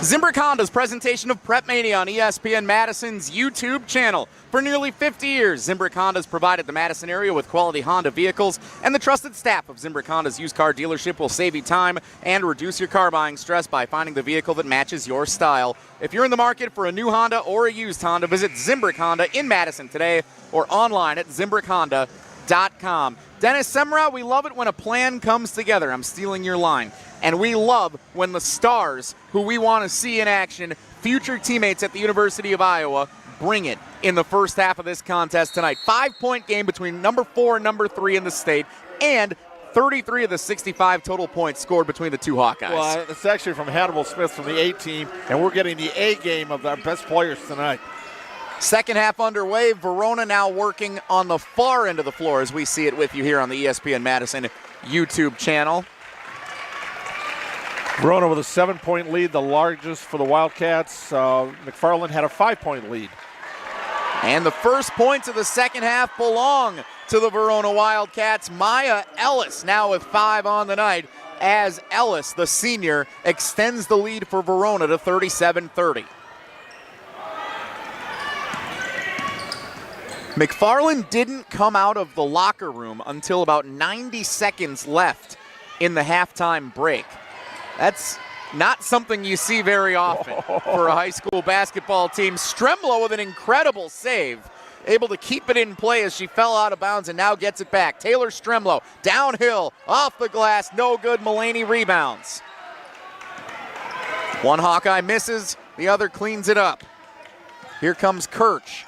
Zimbrick Honda's presentation of PrepMania on ESPN Madison's YouTube channel. For nearly 50 years, Zimbrick Honda's provided the Madison area with quality Honda vehicles, and the trusted staff of Zimbrick Honda's used car dealership will save you time and reduce your car buying stress by finding the vehicle that matches your style. If you're in the market for a new Honda or a used Honda, visit Zimbrick Honda in Madison today or online at ZimbrickHonda.com. Dennis Semra, we love it when a plan comes together. I'm stealing your line. And we love when the stars who we want to see in action, future teammates at the University of Iowa, bring it in the first half of this contest tonight. 5-point game between number 4 and number 3 in the state, and 33 of the 65 total points scored between the two Hawkeyes. Well, it's actually from Hannibal Smith from the A team, and we're getting the A game of our best players tonight. Second half underway. Verona now working on the far end of the floor as we see it with you here on the ESPN Madison YouTube channel. Verona with a 7-point lead, the largest for the Wildcats. McFarland had a 5-point lead. And the first points of the second half belong to the Verona Wildcats. Maya Ellis now with 5 on the night as Ellis, the senior, extends the lead for Verona to 37-30. McFarland didn't come out of the locker room until about 90 seconds left in the halftime break. That's not something you see very often for a high school basketball team. Stremlo with an incredible save, able to keep it in play as she fell out of bounds and now gets it back. Taylor Stremlo downhill, off the glass, no good. Mulaney rebounds. One Hawkeye misses, the other cleans it up. Here comes Kirch.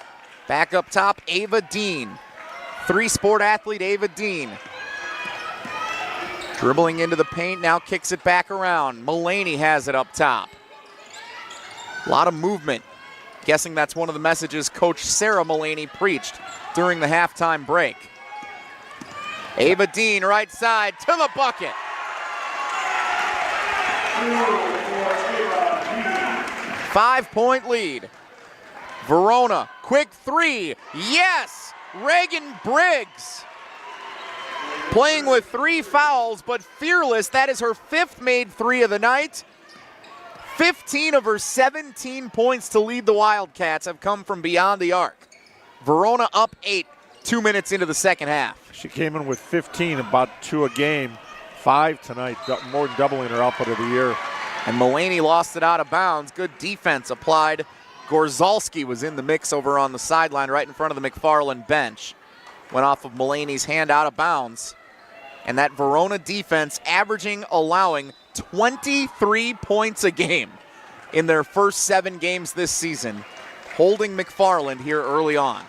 Back up top, Ava Dean. 3-sport athlete Ava Dean. Dribbling into the paint, now kicks it back around. Mulaney has it up top. A lot of movement. Guessing that's one of the messages Coach Sarah Mulaney preached during the halftime break. Ava Dean, right side, to the bucket. Five-point lead. Verona, quick three. Yes! Reagan Briggs. Playing with 3 fouls, but fearless. That is her 5th made 3 of the night. 15 of her 17 points to lead the Wildcats have come from beyond the arc. Verona up 8, 2 minutes into the second half. She came in with 15, about 2 a game. 5 tonight, more than doubling her output of the year. And Mulaney lost it out of bounds. Good defense applied. Gorzalski was in the mix over on the sideline right in front of the McFarland bench. Went off of Mulaney's hand out of bounds. And that Verona defense allowing 23 points a game in their first 7 games this season, holding McFarland here early on.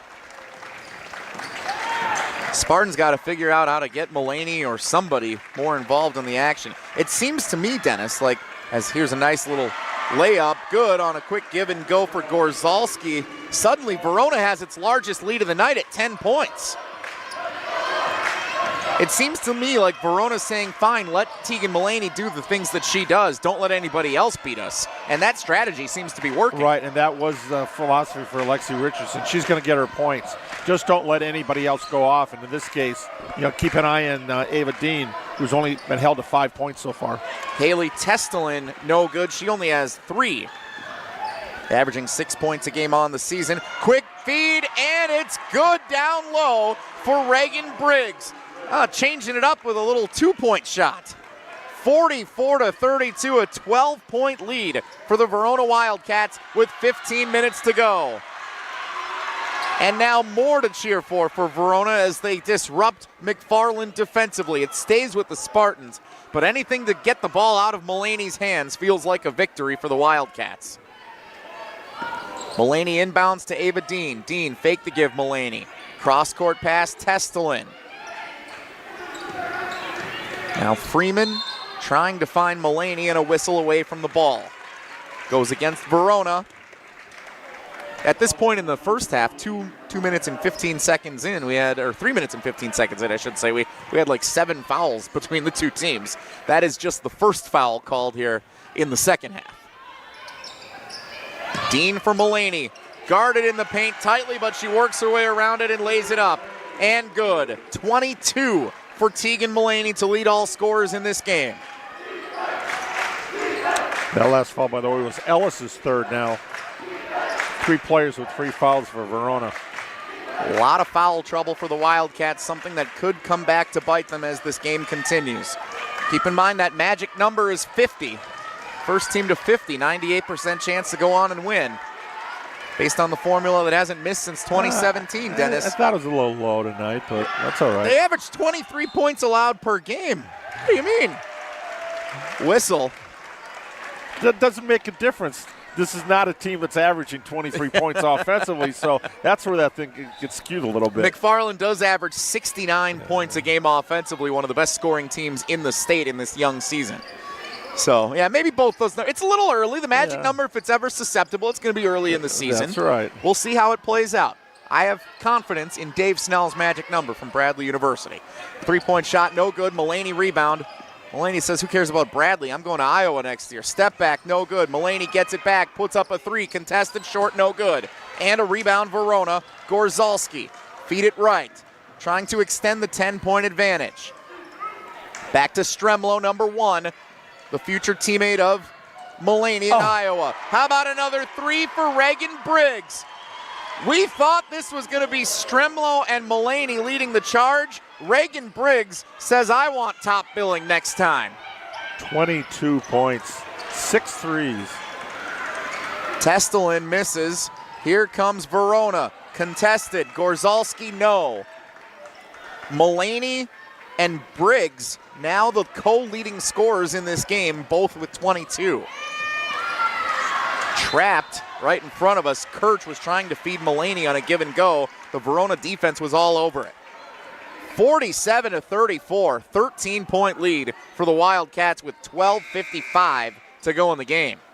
Spartans got to figure out how to get Mulaney or somebody more involved in the action. It seems to me, Dennis, like here's a nice little layup, good on a quick give and go for Gorzalski. Suddenly, Verona has its largest lead of the night at 10 points. It seems to me like Verona's saying, fine, let Tegan Mulaney do the things that she does. Don't let anybody else beat us. And that strategy seems to be working. Right, and that was the philosophy for Alexi Richardson. She's going to get her points. Just don't let anybody else go off. And in this case, keep an eye on Ava Dean, who's only been held to 5 points so far. Haley Testelin, no good. She only has 3. Averaging 6 points a game on the season. Quick feed, and it's good down low for Reagan Briggs. Changing it up with a little 2-point shot. 44-32, a 12-point lead for the Verona Wildcats with 15 minutes to go. And now more to cheer for Verona as they disrupt McFarland defensively. It stays with the Spartans, but anything to get the ball out of Mulaney's hands feels like a victory for the Wildcats. Mulaney inbounds to Ava Dean. Dean fake the give Mulaney. Cross-court pass, Testelin. Now Freeman trying to find Mulaney and a whistle away from the ball. Goes against Verona. At this point in the first half, 2 minutes and 15 seconds in, or 3 minutes and 15 seconds in, I should say, we had like 7 fouls between the two teams. That is just the first foul called here in the second half. Dean for Mulaney. Guarded in the paint tightly, but she works her way around it and lays it up. And good. 22 for Tegan Mulaney to lead all scorers in this game. That last foul, by the way, was Ellis's third now. 3 players with 3 fouls for Verona. A lot of foul trouble for the Wildcats, something that could come back to bite them as this game continues. Keep in mind that magic number is 50. First team to 50, 98% chance to go on and win. Based on the formula that hasn't missed since 2017, Dennis. I thought it was a little low tonight, but that's all right. They averaged 23 points allowed per game. What do you mean? Whistle. That doesn't make a difference. This is not a team that's averaging 23 points offensively, so that's where that thing gets skewed a little bit. McFarland does average 69 points a game offensively, one of the best scoring teams in the state in this young season. So, yeah, maybe both those. It's a little early. The magic number, if it's ever susceptible, it's going to be early in the season. That's right. We'll see how it plays out. I have confidence in Dave Snell's magic number from Bradley University. 3-point shot, no good. Mulaney rebound. Mulaney says, who cares about Bradley? I'm going to Iowa next year. Step back, no good. Mulaney gets it back, puts up a 3. Contested short, no good. And a rebound, Verona. Gorzalski, feed it right. Trying to extend the 10-point advantage. Back to Stremlo, number 1. The future teammate of Mulaney in Iowa. How about another 3 for Reagan Briggs? We thought this was going to be Stremlo and Mulaney leading the charge. Reagan Briggs says, I want top billing next time. 22 points, 6 threes. Testelin misses. Here comes Verona. Contested. Gorzalski, no. Mulaney and Briggs, now the co-leading scorers in this game, both with 22. Trapped right in front of us. Kirch was trying to feed Mulaney on a give and go. The Verona defense was all over it. 47-34, 13-point lead for the Wildcats with 12:55 to go in the game.